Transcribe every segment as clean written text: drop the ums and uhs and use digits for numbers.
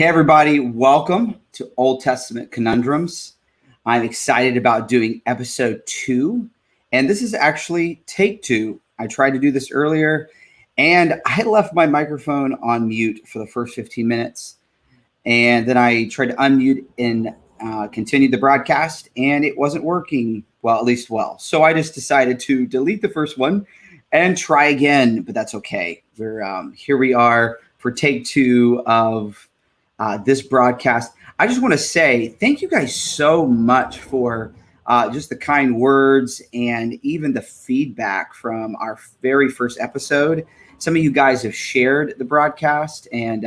Hey, everybody. Welcome to Old Testament Conundrums. I'm excited about doing episode 2. And this is actually take 2. I tried to do this earlier, and I left my microphone on mute for the first 15 minutes. And then I tried to unmute and continue the broadcast, and it wasn't working well. So I just decided to delete the first one and try again, but that's okay. Here we are for take 2 of this broadcast. I just want to say thank you guys so much for just the kind words and even the feedback from our very first episode. Some of you guys have shared the broadcast, and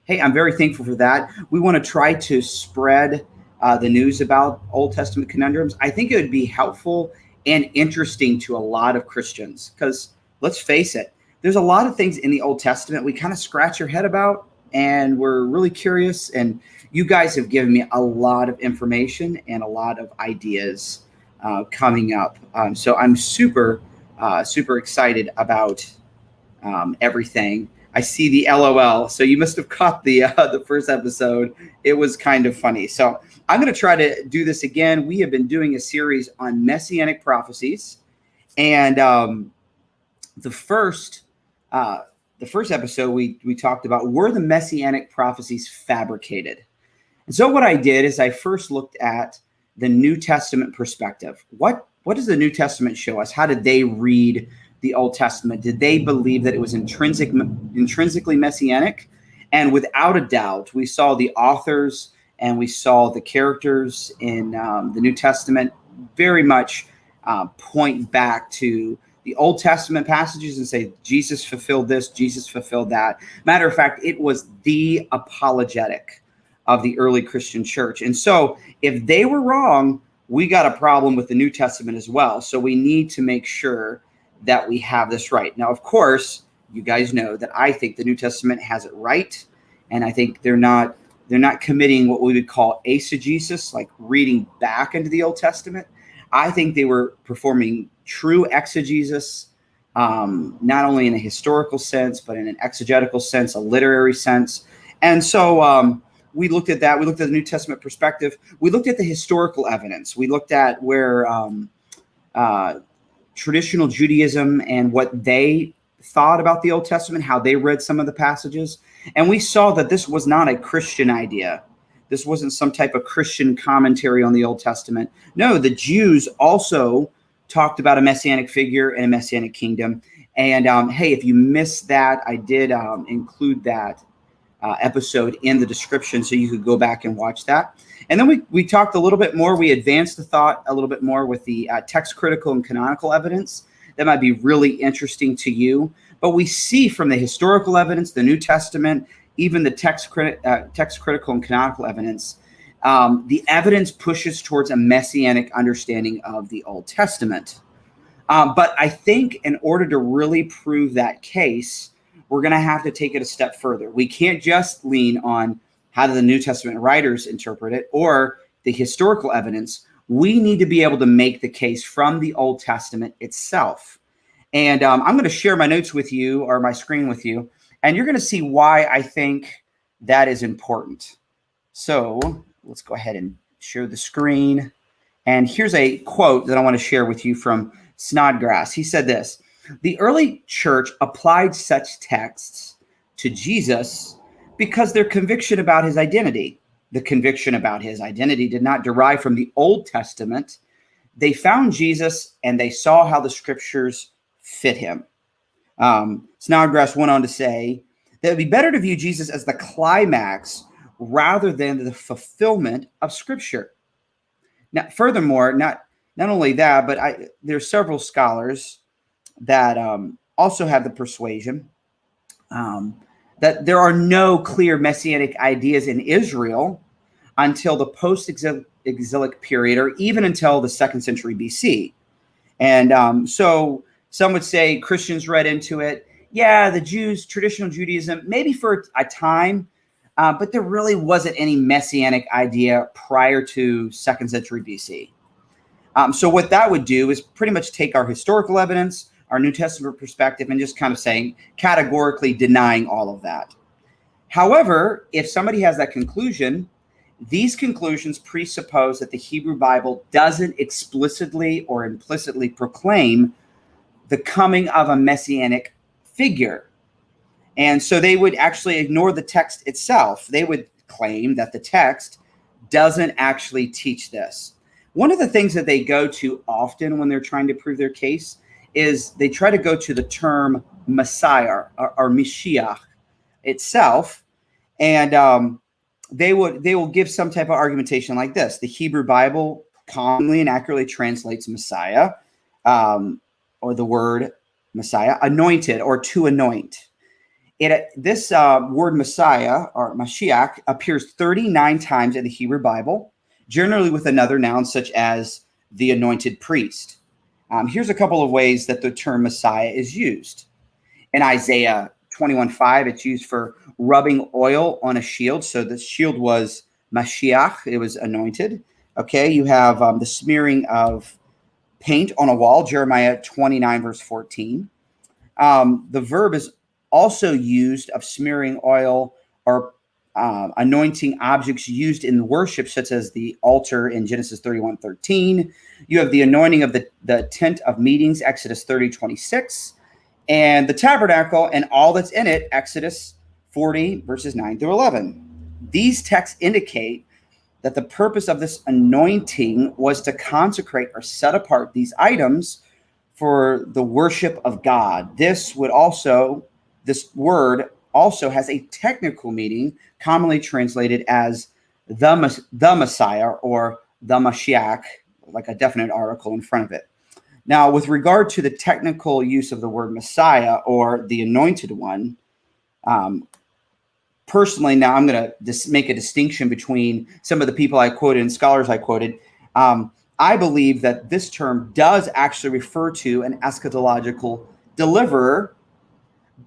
hey, I'm very thankful for that. We want to try to spread the news about Old Testament conundrums. I think it would be helpful and interesting to a lot of Christians because let's face it, there's a lot of things in the Old Testament we kind of scratch our head about, and we're really curious, and you guys have given me a lot of information and a lot of ideas coming up. So I'm super excited about everything. I see the LOL. So you must have caught the first episode. It was kind of funny. So I'm going to try to do this again. We have been doing a series on Messianic prophecies, and the first episode we talked about, were the Messianic prophecies fabricated? And so what I did is I first looked at the New Testament perspective. What does the New Testament show us? How did they read the Old Testament? Did they believe that it was intrinsically Messianic? And without a doubt, we saw the authors and we saw the characters in the New Testament very much point back to the Old Testament passages and say, Jesus fulfilled this, Jesus fulfilled that. Matter of fact, it was the apologetic of the early Christian church. And so if they were wrong, we got a problem with the New Testament as well. So we need to make sure that we have this right. Now, of course, you guys know that I think the New Testament has it right. And I think they're not committing what we would call eisegesis, like reading back into the Old Testament. I think they were performing true exegesis, not only in a historical sense, but in an exegetical sense, a literary sense. And so we looked at that. We looked at the New Testament perspective. We looked at the historical evidence. We looked at where traditional Judaism and what they thought about the Old Testament, how they read some of the passages. And we saw that this was not a Christian idea. This wasn't some type of Christian commentary on the Old Testament. No, the Jews also talked about a messianic figure and a messianic kingdom. And hey, if you missed that, I did include that episode in the description so you could go back and watch that. And then we talked a little bit more. We advanced the thought a little bit more with the text critical and canonical evidence. That might be really interesting to you. But we see from the historical evidence, the New Testament, even the text critical and canonical evidence, the evidence pushes towards a messianic understanding of the Old Testament. But I think in order to really prove that case, we're going to have to take it a step further. We can't just lean on how do the New Testament writers interpret it or the historical evidence. We need to be able to make the case from the Old Testament itself. And I'm going to share my notes with you, or my screen with you, and you're going to see why I think that is important. So let's go ahead and share the screen. And here's a quote that I want to share with you from Snodgrass. He said this: "The early church applied such texts to Jesus because their conviction about his identity. The conviction about his identity did not derive from the Old Testament. They found Jesus and they saw how the scriptures fit him." Snodgrass went on to say that it would be better to view Jesus as the climax rather than the fulfillment of Scripture. Now, furthermore, not only that, but there's several scholars that also have the persuasion that there are no clear messianic ideas in Israel until the post-exilic period, or even until the 2nd century BC. And so some would say Christians read into it. Yeah, the Jews, traditional Judaism, maybe for a time, but there really wasn't any messianic idea prior to 2nd century BC. So what that would do is pretty much take our historical evidence, our New Testament perspective, and just kind of saying, categorically denying all of that. However, if somebody has that conclusion, these conclusions presuppose that the Hebrew Bible doesn't explicitly or implicitly proclaim the coming of a messianic figure. And so they would actually ignore the text itself. They would claim that the text doesn't actually teach this. One of the things that they go to often when they're trying to prove their case is they try to go to the term Messiah or Mashiach itself, and they will give some type of argumentation like this: the Hebrew Bible commonly and accurately translates Messiah, or the word Messiah, anointed or to anoint. This word Messiah or Mashiach appears 39 times in the Hebrew Bible, generally with another noun such as the anointed priest. Here's a couple of ways that the term Messiah is used. In Isaiah 21:5, it's used for rubbing oil on a shield. So the shield was Mashiach, it was anointed. Okay, you have the smearing of paint on a wall, Jeremiah 29, verse 14. The verb is also used of smearing oil or anointing objects used in worship, such as the altar in Genesis 31:13. You have the anointing of the tent of meetings, Exodus 30:26, and the tabernacle and all that's in it, Exodus 40, verses 9 through 11. These texts indicate that the purpose of this anointing was to consecrate or set apart these items for the worship of God. This word also has a technical meaning, commonly translated as the Messiah or the Mashiach, like a definite article in front of it. Now, with regard to the technical use of the word Messiah or the anointed one, personally, now I'm going to make a distinction between some of the people I quoted and scholars I quoted. I believe that this term does actually refer to an eschatological deliverer,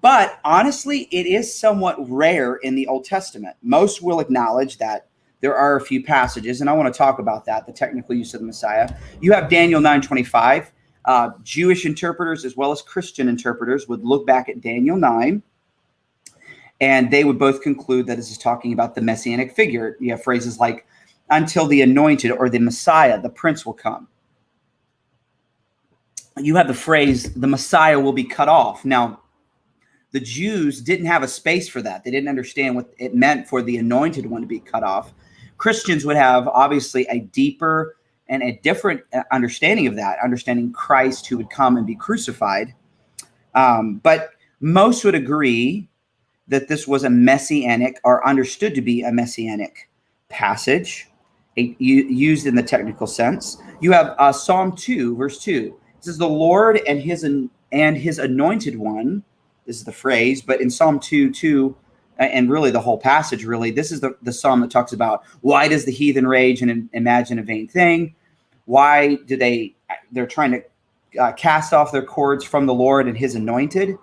but honestly, it is somewhat rare in the Old Testament. Most will acknowledge that there are a few passages, and I want to talk about that, the technical use of the Messiah. You have Daniel 9:25. Jewish interpreters as well as Christian interpreters would look back at Daniel 9, and they would both conclude that this is talking about the messianic figure. You have phrases like, until the anointed or the Messiah, the prince, will come. You have the phrase, the Messiah will be cut off. Now, the Jews didn't have a space for that. They didn't understand what it meant for the anointed one to be cut off. Christians would have obviously a deeper and a different understanding of that, understanding Christ who would come and be crucified. But most would agree that this was a messianic, or understood to be a messianic passage, used in the technical sense. You have Psalm 2, verse 2. It says, the Lord and his anointed one, this is the phrase, but in Psalm 2, and really the whole passage, really, this is the psalm that talks about, why does the heathen rage and imagine a vain thing? Why do they're trying to cast off their cords from the Lord and his anointed?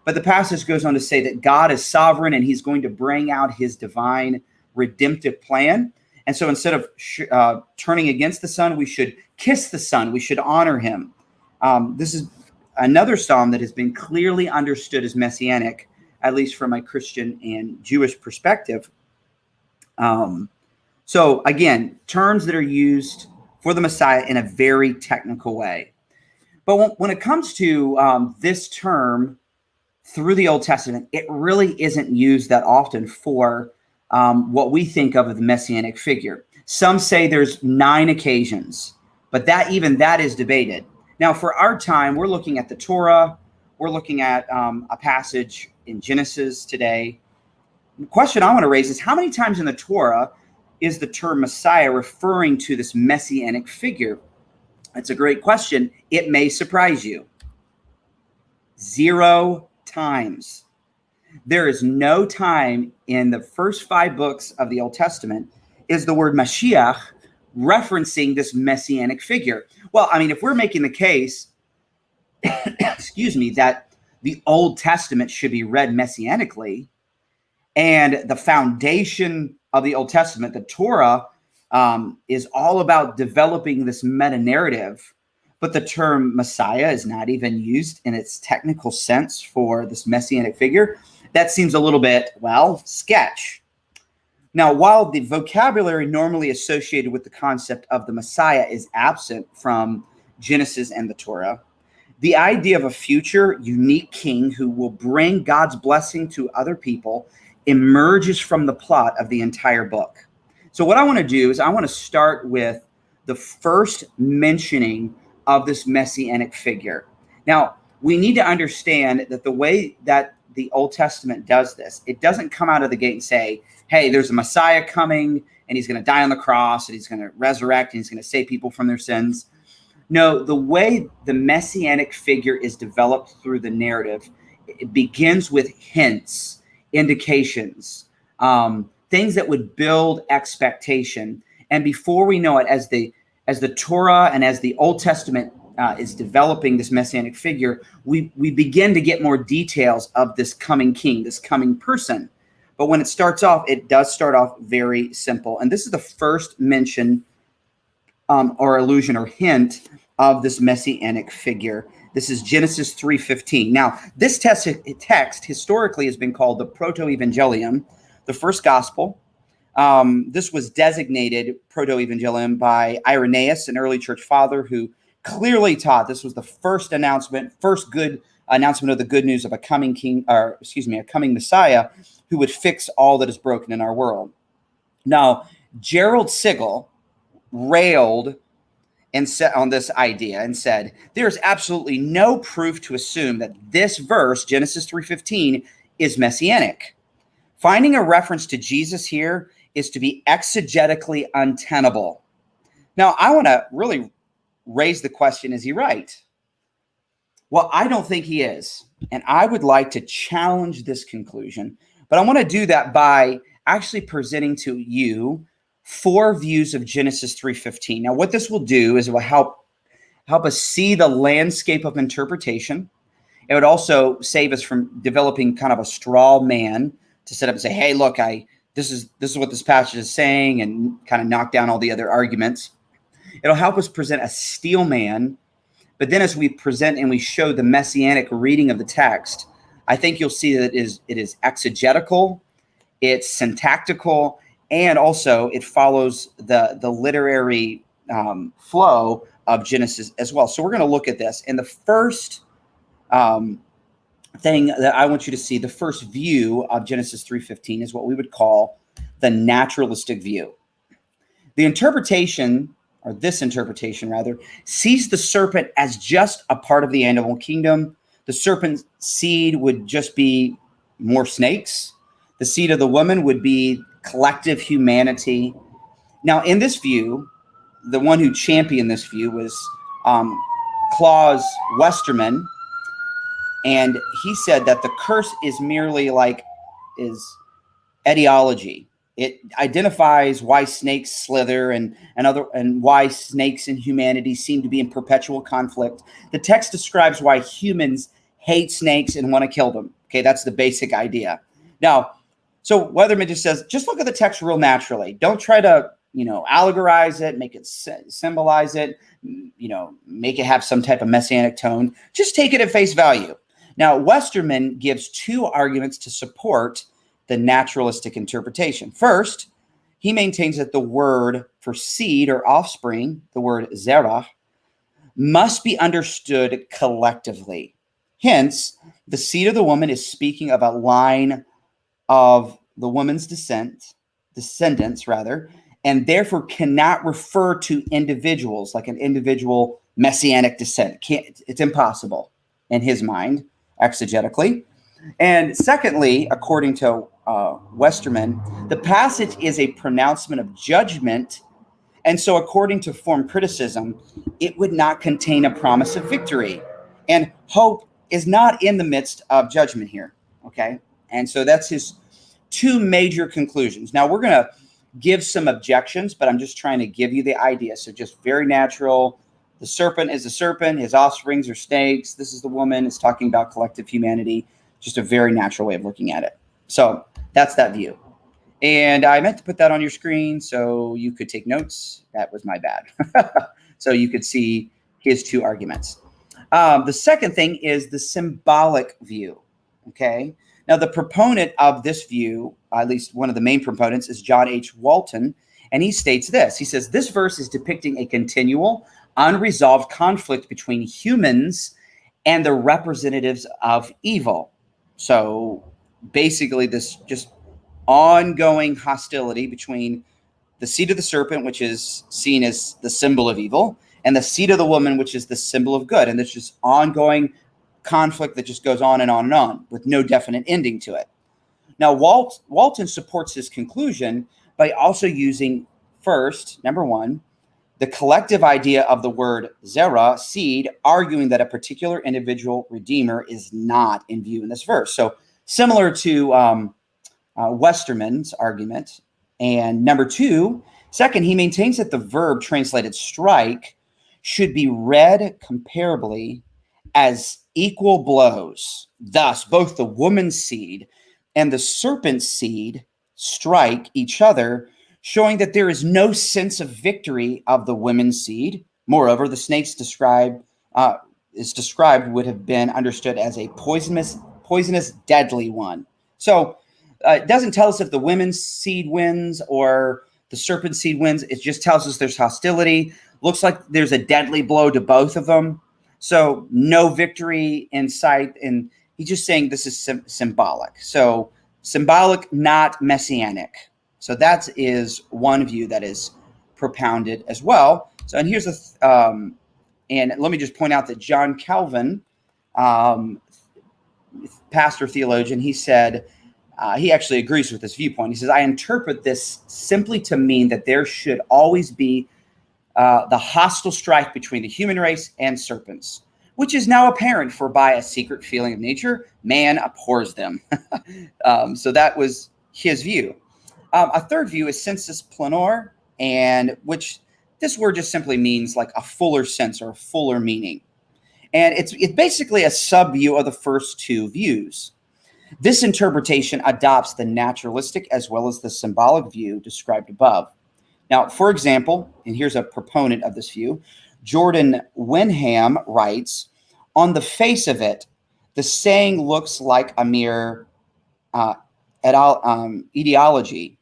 But the passage goes on to say that God is sovereign and he's going to bring out his divine redemptive plan. And so instead of turning against the Son, we should kiss the Son. We should honor him. This is another psalm that has been clearly understood as messianic, at least from a Christian and Jewish perspective. So again, terms that are used for the Messiah in a very technical way. But when it comes to this term through the Old Testament, it really isn't used that often for what we think of as the messianic figure. Some say there's 9 occasions, but that is debated. Now, for our time, we're looking at the Torah. We're looking at a passage in Genesis today. The question I want to raise is, how many times in the Torah is the term Messiah referring to this messianic figure? That's a great question. It may surprise you. 0 times. There is no time in the first 5 books of the Old Testament is the word Mashiach referencing this messianic figure. Well, I mean, if we're making the case, excuse me, that the Old Testament should be read messianically, and the foundation of the Old Testament, the Torah, is all about developing this meta-narrative, but the term Messiah is not even used in its technical sense for this messianic figure, that seems a little bit, well, sketch. Now, while the vocabulary normally associated with the concept of the Messiah is absent from Genesis and the Torah, the idea of a future, unique king who will bring God's blessing to other people emerges from the plot of the entire book. So what I want to do is I want to start with the first mentioning of this Messianic figure. Now, we need to understand that the way that the Old Testament does this, it doesn't come out of the gate and say, hey, there's a Messiah coming and he's going to die on the cross and he's going to resurrect and he's going to save people from their sins. No, the way the Messianic figure is developed through the narrative, it begins with hints, indications, things that would build expectation. And before we know it, as the Torah and as the Old Testament is developing this Messianic figure, we begin to get more details of this coming king, this coming person. But when it starts off, it does start off very simple. And this is the first mention or allusion or hint of this Messianic figure. This is Genesis 3:15. Now, this text historically has been called the Proto-Evangelium, the first gospel. This was designated Proto-Evangelium by Irenaeus, an early church father who clearly taught this was the first good announcement of the good news of a coming king, or a coming Messiah who would fix all that is broken in our world. Now, Gerald Sigel railed and set on this idea and said, there is absolutely no proof to assume that this verse, Genesis 3:15, is messianic. Finding a reference to Jesus here is to be exegetically untenable. Now, I want to really raise the question, is he right? Well, I don't think he is. And I would like to challenge this conclusion. But I want to do that by actually presenting to you 4 views of Genesis 3:15. Now, what this will do is it will help us see the landscape of interpretation. It would also save us from developing kind of a straw man to set up and say, hey, look, this is what this passage is saying, and kind of knock down all the other arguments. It'll help us present a steel man. But then as we present and we show the messianic reading of the text, I think you'll see that it is exegetical, it's syntactical, and also it follows the literary flow of Genesis as well. So we're going to look at this. And the first thing that I want you to see, the first view of Genesis 3:15 is what we would call the naturalistic view. The interpretation, or this interpretation rather, sees the serpent as just a part of the animal kingdom. The serpent's seed would just be more snakes. The seed of the woman would be collective humanity. Now, in this view, the one who championed this view was Claus Westermann, and he said that the curse is merely is etiology. It identifies why snakes slither and why snakes and humanity seem to be in perpetual conflict. The text describes why humans hate snakes and want to kill them. Okay, that's the basic idea. Now, so Weatherman just says, just look at the text real naturally. Don't try to, allegorize it, make it symbolize it, make it have some type of messianic tone. Just take it at face value. Now, Westermann gives 2 arguments to support the naturalistic interpretation. First, he maintains that the word for seed or offspring, the word zerah, must be understood collectively. Hence, the seed of the woman is speaking of a line of the woman's descendants, and therefore cannot refer to individuals, like an individual messianic descent. It's impossible in his mind, exegetically. And secondly, according to Westermann, the passage is a pronouncement of judgment, and so according to form criticism, it would not contain a promise of victory. And hope is not in the midst of judgment here, okay? And so that's his 2 major conclusions. Now, we're going to give some objections, but I'm just trying to give you the idea. So just very natural. The serpent is a serpent. His offsprings are snakes. This is the woman. It's talking about collective humanity. Just a very natural way of looking at it. So that's that view. And I meant to put that on your screen so you could take notes. That was my bad. So you could see his 2 arguments. The second thing is the symbolic view. Okay. Now, the proponent of this view, at least one of the main proponents, is John H. Walton, and he states this. He says, this verse is depicting a continual, unresolved conflict between humans and the representatives of evil. So basically, this just ongoing hostility between the seed of the serpent, which is seen as the symbol of evil, and the seed of the woman, which is the symbol of good. And there's just ongoing conflict that just goes on and on and on with no definite ending to it. Now, Walton supports his conclusion by also using first, number one, the collective idea of the word zera, seed, arguing that a particular individual redeemer is not in view in this verse. So similar to Westermann's argument. And number two, second, he maintains that the verb translated strike should be read comparably as equal blows. Thus, both the woman's seed and the serpent's seed strike each other, showing that there is no sense of victory of the women's seed. Moreover, the snake's described would have been understood as a poisonous, deadly one. So it doesn't tell us if the women's seed wins or the serpent seed wins. It just tells us there's hostility. Looks like there's a deadly blow to both of them. So no victory in sight. And he's just saying this is symbolic. So symbolic, not messianic. So that is one view that is propounded as well. So, and here's and let me just point out that John Calvin, pastor theologian, he said, he actually agrees with this viewpoint. He says, I interpret this simply to mean that there should always be the hostile strife between the human race and serpents, which is now apparent, for by a secret feeling of nature, man abhors them. So that was his view. A third view is sensus plenior, and which this word just simply means like a fuller sense or a fuller meaning. And it's basically a sub-view of the first two views. This interpretation adopts the naturalistic as well as the symbolic view described above. Now, for example, and here's a proponent of this view, Jordan Wenham writes, on the face of it, the saying looks like a mere ideology.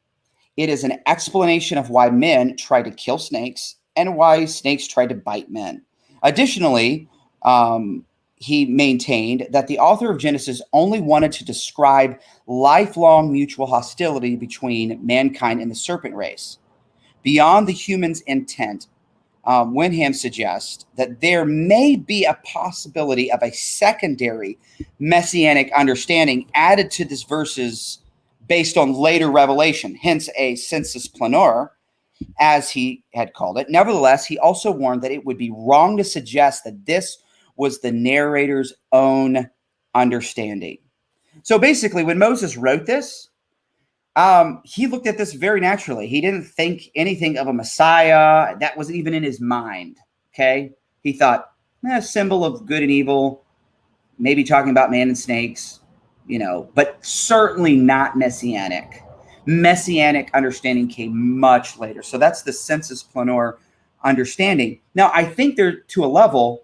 It is an explanation of why men try to kill snakes and why snakes try to bite men. Additionally, he maintained that the author of Genesis only wanted to describe lifelong mutual hostility between mankind and the serpent race. Beyond the human's intent, Wenham suggests that there may be a possibility of a secondary messianic understanding added to these verses based on later revelation, hence a sensus plenior, as he had called it. Nevertheless, he also warned that it would be wrong to suggest that this was the narrator's own understanding. So basically, when Moses wrote this, he looked at this very naturally. He didn't think anything of a Messiah. That wasn't even in his mind, okay? He thought, symbol of good and evil, maybe talking about man and snakes, but certainly not messianic. Messianic understanding came much later. So that's the sensus plenior understanding. Now, I think there, to a level,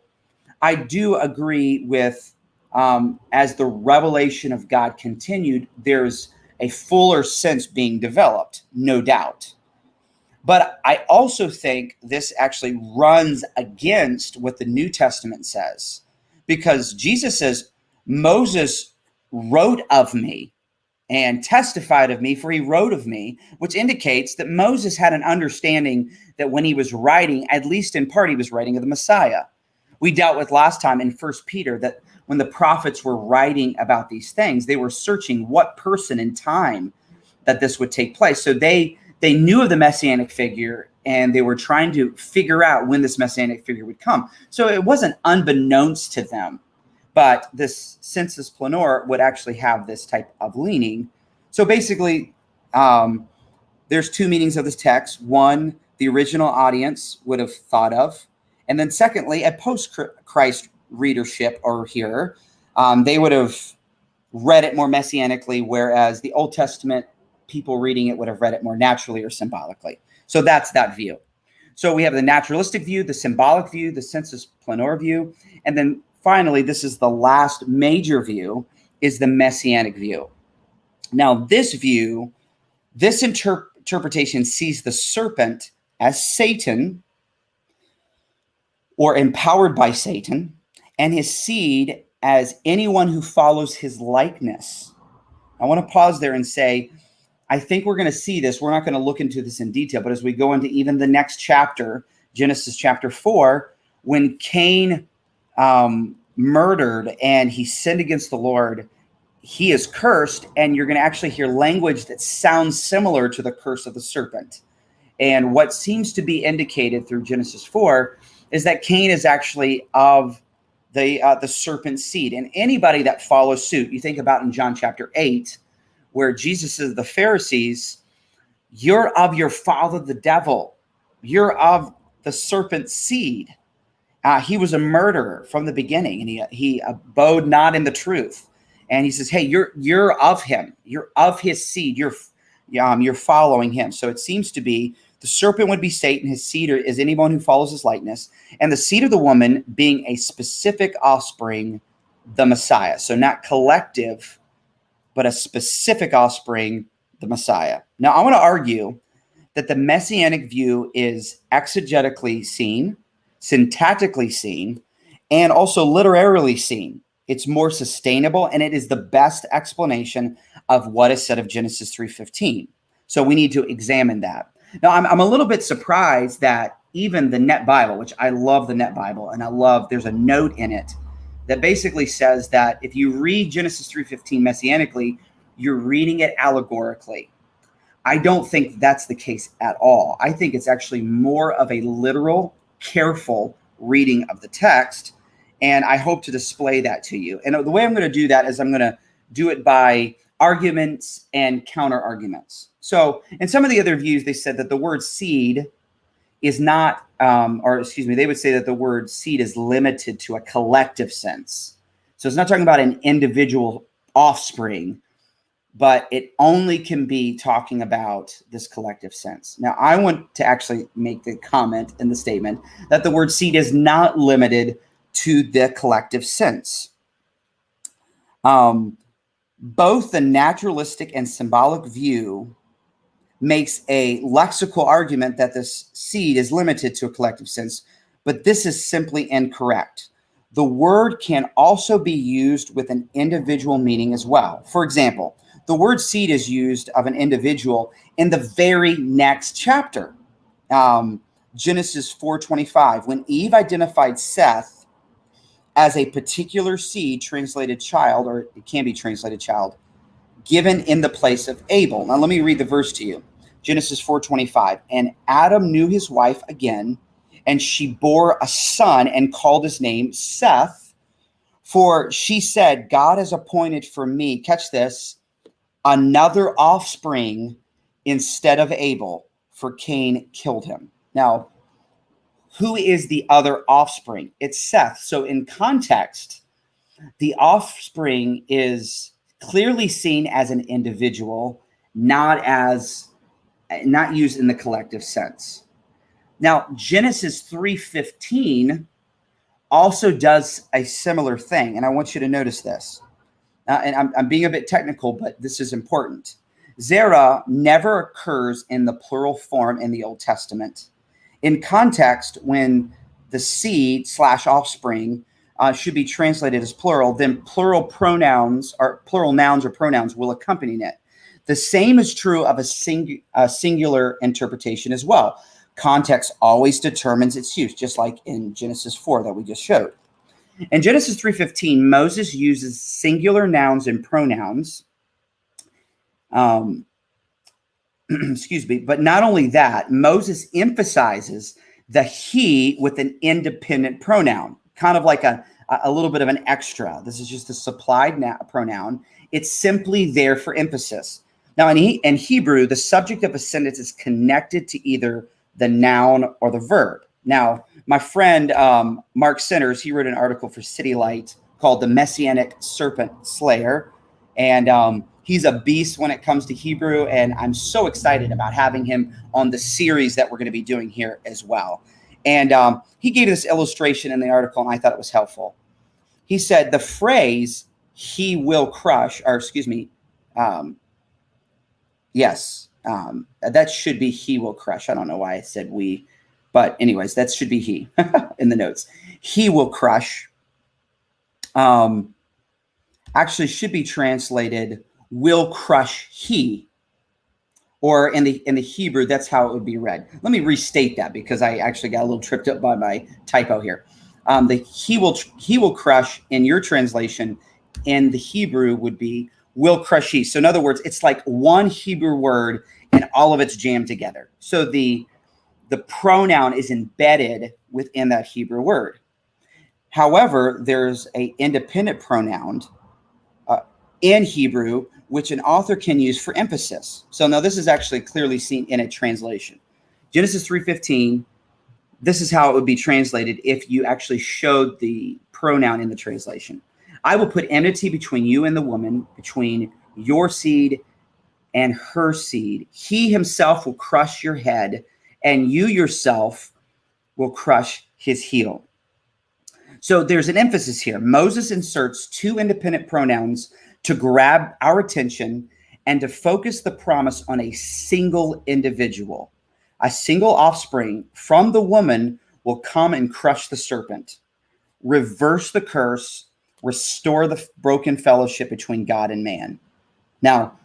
I do agree with, as the revelation of God continued, there's a fuller sense being developed, no doubt. But I also think this actually runs against what the New Testament says, because Jesus says, Moses wrote of me and testified of me, for he wrote of me, which indicates that Moses had an understanding that when he was writing, at least in part, he was writing of the Messiah. We dealt with last time in 1 Peter that when the prophets were writing about these things, they were searching what person and time that this would take place. So they knew of the Messianic figure, and they were trying to figure out when this Messianic figure would come. So it wasn't unbeknownst to them. But this sensus plenior would actually have this type of leaning. So basically, there's two meanings of this text. One, the original audience would have thought of. And then secondly, a post-Christ readership or hearer, they would have read it more messianically, whereas the Old Testament people reading it would have read it more naturally or symbolically. So that's that view. So we have the naturalistic view, the symbolic view, the sensus plenior view, and then finally, this is the last major view, is the Messianic view. Now, this view, this interpretation sees the serpent as Satan, or empowered by Satan, and his seed as anyone who follows his likeness. I want to pause there and say, I think we're going to see this. We're not going to look into this in detail, but as we go into even the next chapter, Genesis chapter 4, when Cain murdered and he sinned against the Lord, he is cursed, and you're going to actually hear language that sounds similar to the curse of the serpent. And what seems to be indicated through Genesis 4 is that Cain is actually of the serpent seed. And anybody that follows suit, you think about in John chapter 8, where Jesus says to the Pharisees, you're of your father, the devil. You're of the serpent seed. He was a murderer from the beginning, and he abode not in the truth. And he says, hey, you're of him. You're of his seed. You're following him. So it seems to be the serpent would be Satan. His seed is anyone who follows his likeness. And the seed of the woman being a specific offspring, the Messiah. So not collective, but a specific offspring, the Messiah. Now, I want to argue that the Messianic view is exegetically seen, syntactically seen, and also literarily seen. It's more sustainable, and it is the best explanation of what is said of Genesis 3:15. So we need to examine that. Now, I'm a little bit surprised that even the Net Bible, which I love the Net Bible, and there's a note in it that basically says that if you read Genesis 3:15 messianically, you're reading it allegorically. I don't think that's the case at all. I think it's actually more of a literal, careful reading of the text, and I hope to display that to you. And the way I'm going to do that is I'm going to do it by arguments and counter arguments. So in some of the other views, they said that the word seed is not, they would say that the word seed is limited to a collective sense. So it's not talking about an individual offspring, but it only can be talking about this collective sense. Now, I want to actually make the comment in the statement that the word seed is not limited to the collective sense. Both the naturalistic and symbolic view makes a lexical argument that this seed is limited to a collective sense, but this is simply incorrect. The word can also be used with an individual meaning as well. For example, the word seed is used of an individual in the very next chapter, Genesis 4:25, when Eve identified Seth as a particular seed, translated child, or it can be translated child, given in the place of Abel. Now, let me read the verse to you. Genesis 4:25, and Adam knew his wife again, and she bore a son and called his name Seth, for she said, God has appointed for me, catch this, another offspring instead of Abel, for Cain killed him. Now, who is the other offspring? It's Seth. So in context, the offspring is clearly seen as an individual, not used in the collective sense. Now, Genesis 3:15 also does a similar thing, and I want you to notice this. And I'm being a bit technical, but this is important. Zerah never occurs in the plural form in the Old Testament. In context, when the seed / offspring should be translated as plural, then plural nouns or pronouns will accompany it. The same is true of a singular interpretation as well. Context always determines its use, just like in Genesis 4 that we just showed. In Genesis 3:15, Moses uses singular nouns and pronouns. But not only that, Moses emphasizes the he with an independent pronoun, kind of like a little bit of an extra. This is just a supplied pronoun. It's simply there for emphasis. Now, in Hebrew, the subject of a sentence is connected to either the noun or the verb. Now, my friend Mark Sinners, he wrote an article for City Light called The Messianic Serpent Slayer. And he's a beast when it comes to Hebrew. And I'm so excited about having him on the series that we're going to be doing here as well. And he gave this illustration in the article, and I thought it was helpful. He said the phrase, he will crush, or excuse me, yes, that should be he will crush. I don't know why I said we, but anyways, that should be he in the notes. He will crush. Actually should be translated will crush he, or in the Hebrew, that's how it would be read. Let me restate that because I actually got a little tripped up by my typo here. The he will crush in your translation in the Hebrew would be will crush he. So in other words, it's like one Hebrew word and all of it's jammed together. So the pronoun is embedded within that Hebrew word. However, there's an independent pronoun in Hebrew, which an author can use for emphasis. So now this is actually clearly seen in a translation. Genesis 3:15, this is how it would be translated if you actually showed the pronoun in the translation. I will put enmity between you and the woman, between your seed and her seed. He himself will crush your head, and you yourself will crush his heel. So there's an emphasis here. Moses inserts two independent pronouns to grab our attention and to focus the promise on a single individual. A single offspring from the woman will come and crush the serpent, reverse the curse, restore the broken fellowship between God and man. Now,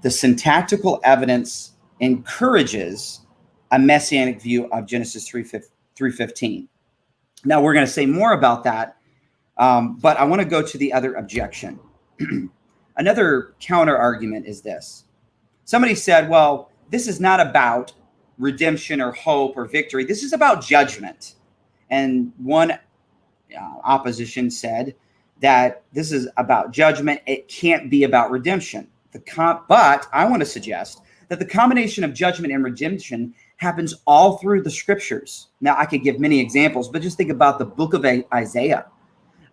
the syntactical evidence encourages a messianic view of Genesis 3:15. Now, we're going to say more about that, but I want to go to the other objection. Another counter argument is this. Somebody said, well, this is not about redemption or hope or victory. This is about judgment. And one opposition said that this is about judgment. It can't be about redemption. But I want to suggest that the combination of judgment and redemption happens all through the scriptures. Now, I could give many examples, but just think about the book of Isaiah.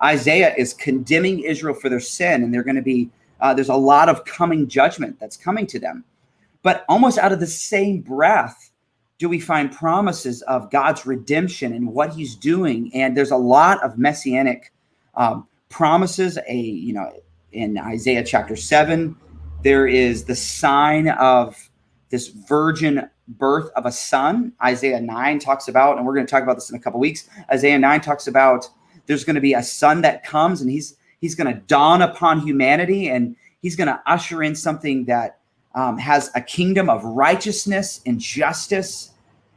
Isaiah is condemning Israel for their sin, and they're going to be, there's a lot of coming judgment that's coming to them. But almost out of the same breath do we find promises of God's redemption and what he's doing. And there's a lot of messianic promises. In Isaiah chapter 7, there is the sign of this virgin birth of a son. Isaiah 9 talks about, and we're going to talk about this in a couple weeks. Isaiah 9 talks about there's going to be a son that comes, and he's going to dawn upon humanity, and he's going to usher in something that has a kingdom of righteousness and justice.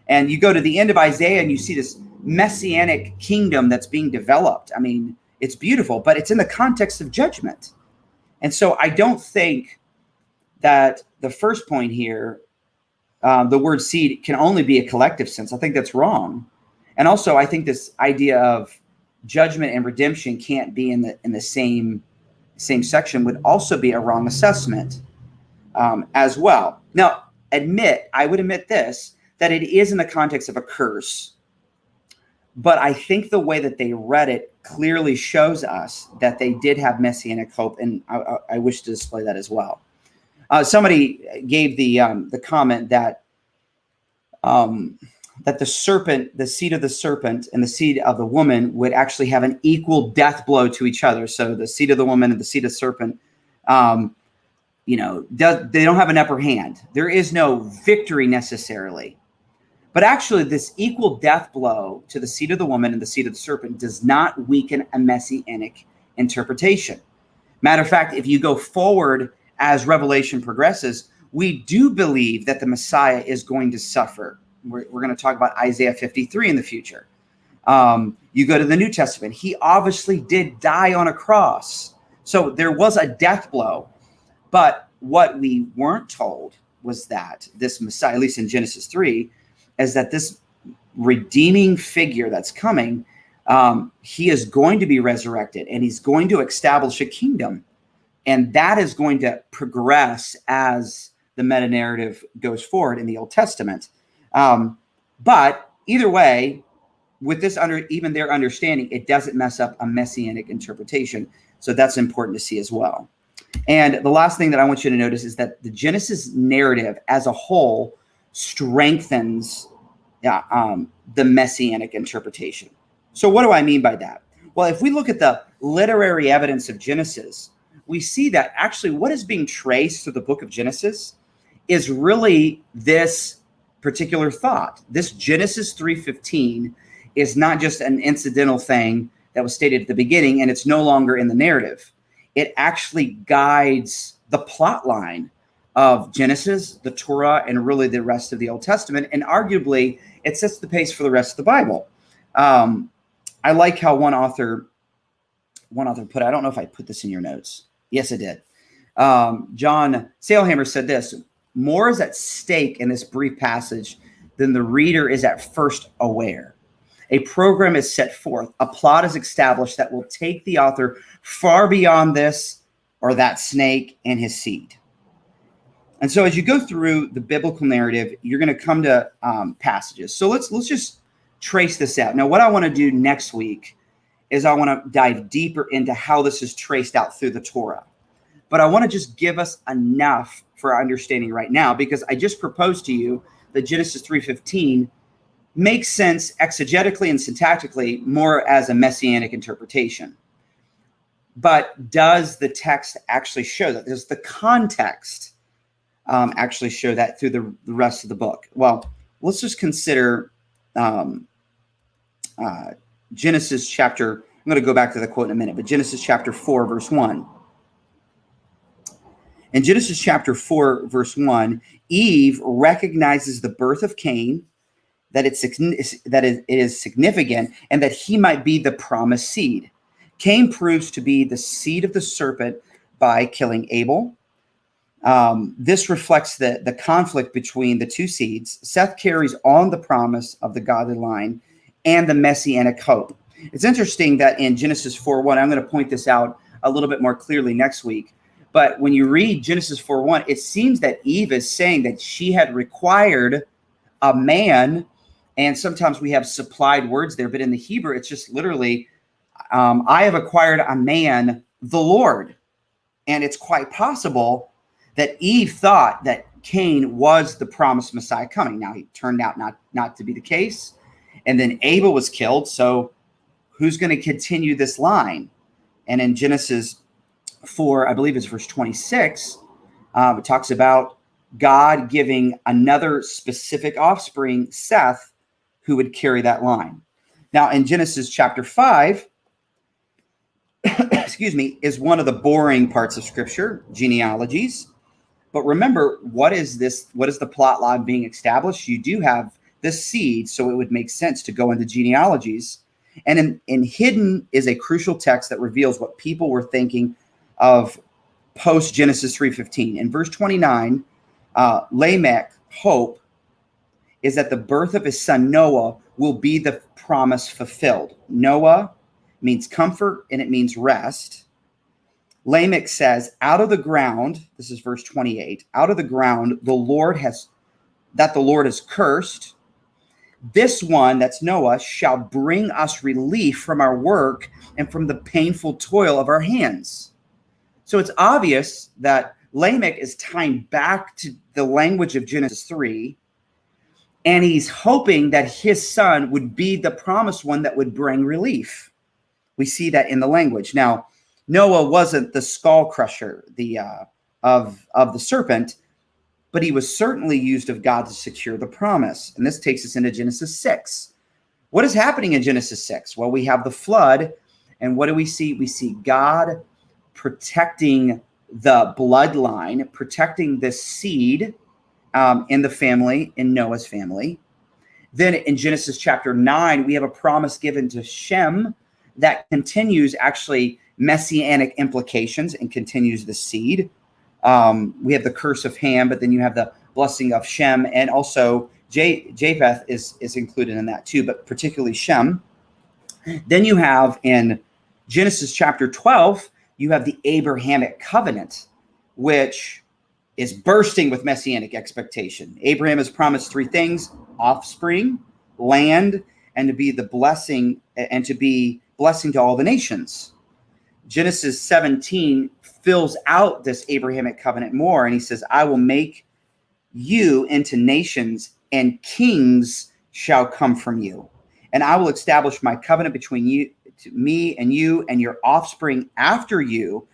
And you go to the end of Isaiah and you see this messianic kingdom that's being developed. I mean, it's beautiful, but it's in the context of judgment. And so I don't think that the first point here, the word seed can only be a collective sense. I think that's wrong. And also I think this idea of judgment and redemption can't be in the same section would also be a wrong assessment as well. Now, I would admit this, that it is in the context of a curse, but I think the way that they read it clearly shows us that they did have messianic hope, and I wish to display that as well. Somebody gave the comment that the serpent, the seed of the serpent and the seed of the woman would actually have an equal death blow to each other. So the seed of the woman and the seed of the serpent, they don't have an upper hand. There is no victory necessarily. But actually, this equal death blow to the seed of the woman and the seed of the serpent does not weaken a messianic interpretation. Matter of fact, if you go forward as Revelation progresses, we do believe that the Messiah is going to suffer. We're going to talk about Isaiah 53 in the future. You go to the New Testament. He obviously did die on a cross. So there was a death blow. But what we weren't told was that this Messiah, at least in Genesis 3, is that this redeeming figure that's coming, he is going to be resurrected and he's going to establish a kingdom. And that is going to progress as the meta-narrative goes forward in the Old Testament. But either way, with this even their understanding, it doesn't mess up a messianic interpretation. So that's important to see as well. And the last thing that I want you to notice is that the Genesis narrative as a whole strengthens the messianic interpretation. So what do I mean by that? Well, if we look at the literary evidence of Genesis, we see that actually what is being traced through the book of Genesis is really this particular thought. This Genesis 3:15 is not just an incidental thing that was stated at the beginning, and it's no longer in the narrative. It actually guides the plot line of Genesis, the Torah, and really the rest of the Old Testament. And arguably, it sets the pace for the rest of the Bible. I like how one author put, I don't know if I put this in your notes. Yes, I did. John Sailhammer said this: more is at stake in this brief passage than the reader is at first aware. A program is set forth, a plot is established that will take the author far beyond this or that snake and his seed. And so as you go through the biblical narrative, you're going to come to passages. So let's just trace this out. Now, what I want to do next week is I want to dive deeper into how this is traced out through the Torah. But I want to just give us enough for our understanding right now, because I just proposed to you that Genesis 3:15 makes sense exegetically and syntactically more as a messianic interpretation. But does the text actually show that? Does the context actually show that through the rest of the book? Well, let's just consider Genesis chapter, I'm going to go back to the quote in a minute, but Genesis chapter 4, verse 1. In Genesis chapter 4, verse 1, Eve recognizes the birth of Cain, that it is significant, and that he might be the promised seed. Cain proves to be the seed of the serpent by killing Abel. This reflects the conflict between the two seeds. Seth carries on the promise of the godly line and the messianic hope. It's interesting that in Genesis 4:1, I'm going to point this out a little bit more clearly next week, but when you read Genesis 4:1, it seems that Eve is saying that she had required a man, and sometimes we have supplied words there, but in the Hebrew, it's just literally, I have acquired a man, the Lord. And it's quite possible that Eve thought that Cain was the promised Messiah coming. Now, he turned out not to be the case. And then Abel was killed. So who's going to continue this line? And in Genesis 4, I believe it's verse 26, it talks about God giving another specific offspring, Seth, who would carry that line. Now, in Genesis chapter 5, is one of the boring parts of Scripture, genealogies. But remember, what is the plot line being established? You do have this seed, so it would make sense to go into genealogies. And in hidden is a crucial text that reveals what people were thinking of post Genesis 3:15. In verse 29, Lamech, hope, is that the birth of his son Noah will be the promise fulfilled. Noah means comfort and it means rest. Lamech says, out of the ground, this is verse 28, out of the ground the Lord has cursed. This one, that's Noah, shall bring us relief from our work and from the painful toil of our hands. So it's obvious that Lamech is tying back to the language of Genesis 3, and he's hoping that his son would be the promised one that would bring relief. We see that in the language. Now, Noah wasn't the skull crusher of the serpent, but he was certainly used of God to secure the promise. And this takes us into Genesis 6. What is happening in Genesis 6? Well, we have the flood, and what do we see? We see God protecting the bloodline, protecting the seed in the family, in Noah's family. Then in Genesis chapter 9, we have a promise given to Shem that continues actually messianic implications and continues the seed. We have the curse of Ham, but then you have the blessing of Shem, and also Japheth is included in that too, but particularly Shem. Then you have in Genesis chapter 12, you have the Abrahamic covenant, which is bursting with messianic expectation. Abraham is promised three things: offspring, land, and to be the blessing, and to be blessing to all the nations. Genesis 17 fills out this Abrahamic covenant more, and he says, I will make you into nations, and kings shall come from you. And I will establish my covenant between to me and you and your offspring after you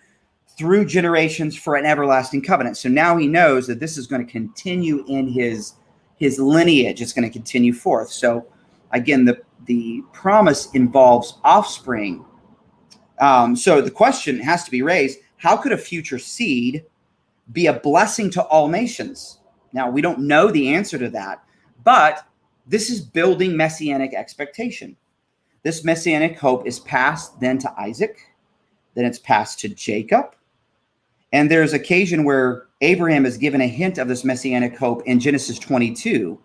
through generations for an everlasting covenant. So now he knows that this is going to continue in his lineage. It's going to continue forth. So again, the promise involves offspring. So the question has to be raised, how could a future seed be a blessing to all nations? Now, we don't know the answer to that, but this is building messianic expectation. This messianic hope is passed then to Isaac, then it's passed to Jacob. And there's occasion where Abraham is given a hint of this messianic hope in Genesis 22.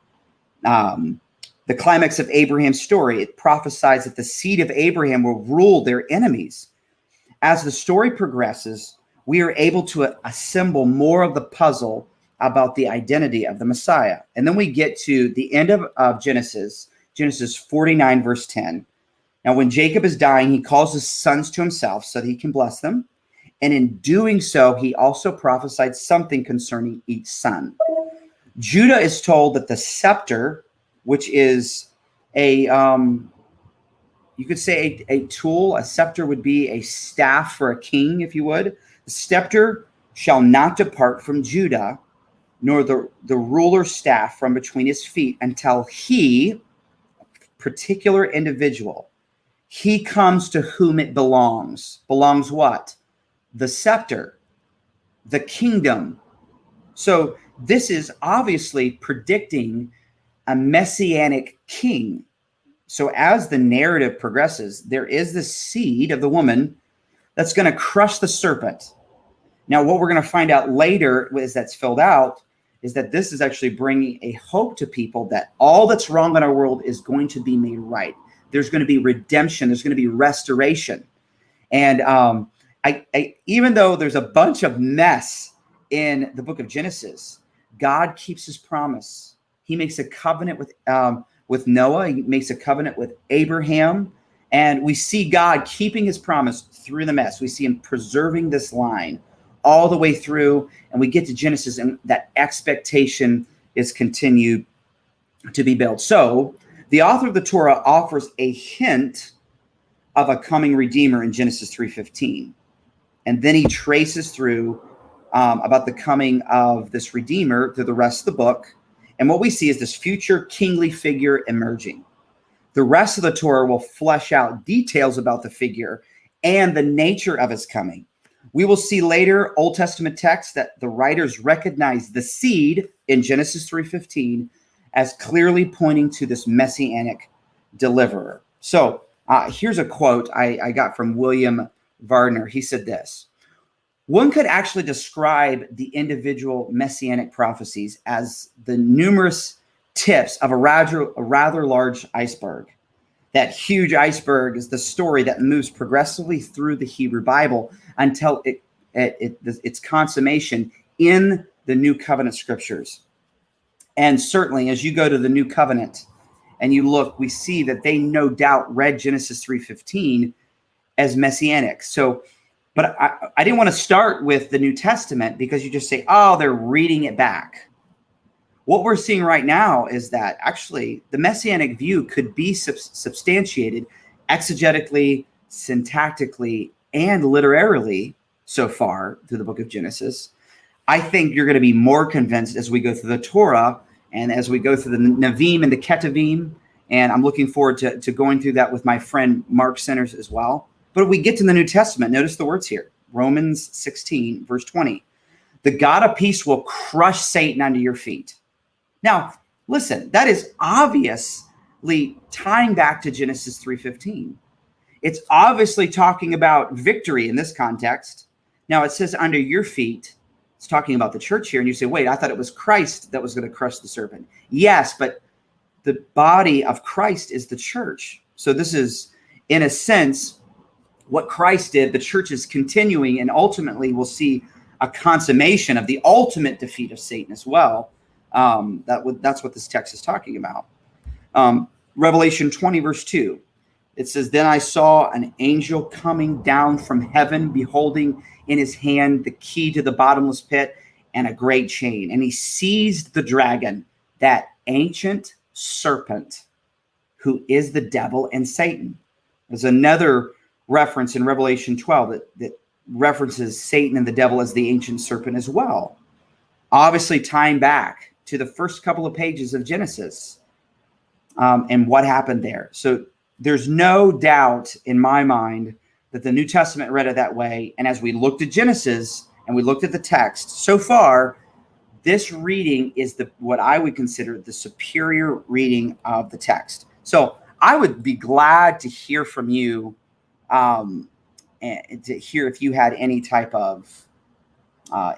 The climax of Abraham's story, it prophesies that the seed of Abraham will rule their enemies. As the story progresses, we are able to assemble more of the puzzle about the identity of the Messiah. And then we get to the end of Genesis 49, verse 10. Now, when Jacob is dying, he calls his sons to himself so that he can bless them. And in doing so, he also prophesied something concerning each son. Judah is told that the scepter, which is you could say a tool, a scepter would be a staff for a king, if you would. The scepter shall not depart from Judah, nor the ruler's staff from between his feet until he, a particular individual, he comes to whom it belongs. Belongs what? The scepter, the kingdom. So this is obviously predicting a messianic king. So as the narrative progresses, there is the seed of the woman that's going to crush the serpent. Now, what we're going to find out later as that's filled out is that this is actually bringing a hope to people that all that's wrong in our world is going to be made right. There's going to be redemption. There's going to be restoration. And even though there's a bunch of mess in the book of Genesis, God keeps his promise. He makes a covenant with Noah. He makes a covenant with Abraham. And we see God keeping his promise through the mess. We see him preserving this line all the way through. And we get to Genesis, and that expectation is continued to be built. So the author of the Torah offers a hint of a coming Redeemer in Genesis 3:15. And then he traces through about the coming of this Redeemer through the rest of the book. And what we see is this future kingly figure emerging. The rest of the Torah will flesh out details about the figure and the nature of his coming. We will see later Old Testament texts that the writers recognize the seed in Genesis 3:15 as clearly pointing to this messianic deliverer. So here's a quote I got from William Vardner. He said this: one could actually describe the individual messianic prophecies as the numerous tips of a rather large iceberg. That huge iceberg is the story that moves progressively through the Hebrew Bible until its consummation in the New Covenant scriptures. And certainly, as you go to the New Covenant and you look, we see that they no doubt read Genesis 3:15 as messianic. So, but I didn't want to start with the New Testament because you just say, oh, they're reading it back. What we're seeing right now is that actually the messianic view could be substantiated exegetically, syntactically, and literarily so far through the book of Genesis. I think you're going to be more convinced as we go through the Torah and as we go through the Nevi'im and the Ketuvim. And I'm looking forward to going through that with my friend Mark Centers as well. But we get to the New Testament. Notice the words here. Romans 16, verse 20. The God of peace will crush Satan under your feet. Now, listen, that is obviously tying back to Genesis 3:15. It's obviously talking about victory in this context. Now, it says under your feet. It's talking about the church here. And you say, wait, I thought it was Christ that was going to crush the serpent. Yes, but the body of Christ is the church. So this is, in a sense, what Christ did. The church is continuing, and ultimately we'll see a consummation of the ultimate defeat of Satan as well. That's what this text is talking about. Revelation 20, verse 2. It says, then I saw an angel coming down from heaven, beholding in his hand the key to the bottomless pit and a great chain. And he seized the dragon, that ancient serpent, who is the devil and Satan. There's another reference in Revelation 12 that references Satan and the devil as the ancient serpent as well. Obviously tying back to the first couple of pages of Genesis and what happened there. So there's no doubt in my mind that the New Testament read it that way. And as we looked at Genesis and we looked at the text, so far, this reading is what I would consider the superior reading of the text. So I would be glad to hear from you and to hear if you had any type of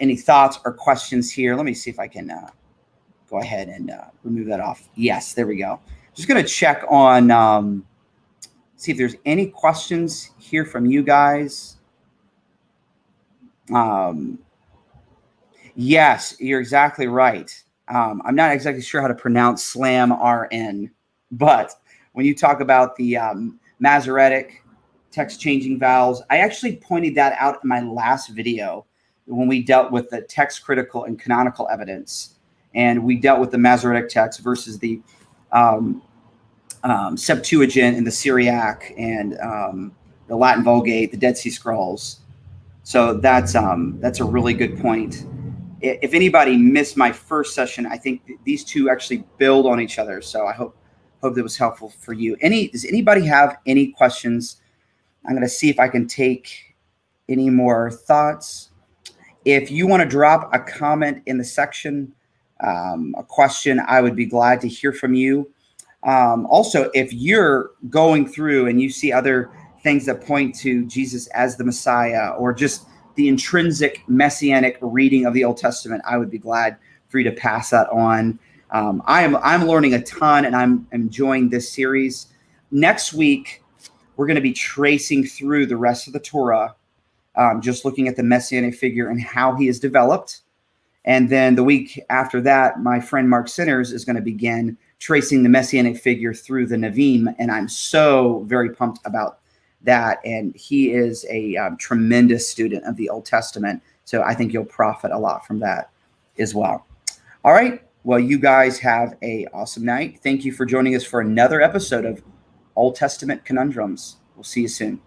any thoughts or questions here. Let me see if I can go ahead and remove that off. Yes, there we go. Just going to check on, see if there's any questions here from you guys. Yes, you're exactly right. I'm not exactly sure how to pronounce slam RN, but when you talk about the Masoretic text changing vowels, I actually pointed that out in my last video when we dealt with the text critical and canonical evidence. And we dealt with the Masoretic text versus the Septuagint and the Syriac and the Latin Vulgate, the Dead Sea Scrolls. So that's a really good point. If anybody missed my first session, I think these two actually build on each other. So I hope that was helpful for you. Does anybody have any questions? I'm going to see if I can take any more thoughts. If you want to drop a comment in the section, a question, I would be glad to hear from you. Also, if you're going through and you see other things that point to Jesus as the Messiah or just the intrinsic Messianic reading of the Old Testament, I would be glad for you to pass that on. I'm learning a ton and I'm enjoying this series. Next week, we're going to be tracing through the rest of the Torah, just looking at the Messianic figure and how he is developed. And then the week after that, my friend Mark Sinners is going to begin tracing the Messianic figure through the Nevi'im. And I'm so very pumped about that. And he is a tremendous student of the Old Testament. So I think you'll profit a lot from that as well. All right. Well, you guys have an awesome night. Thank you for joining us for another episode of Old Testament Conundrums. We'll see you soon.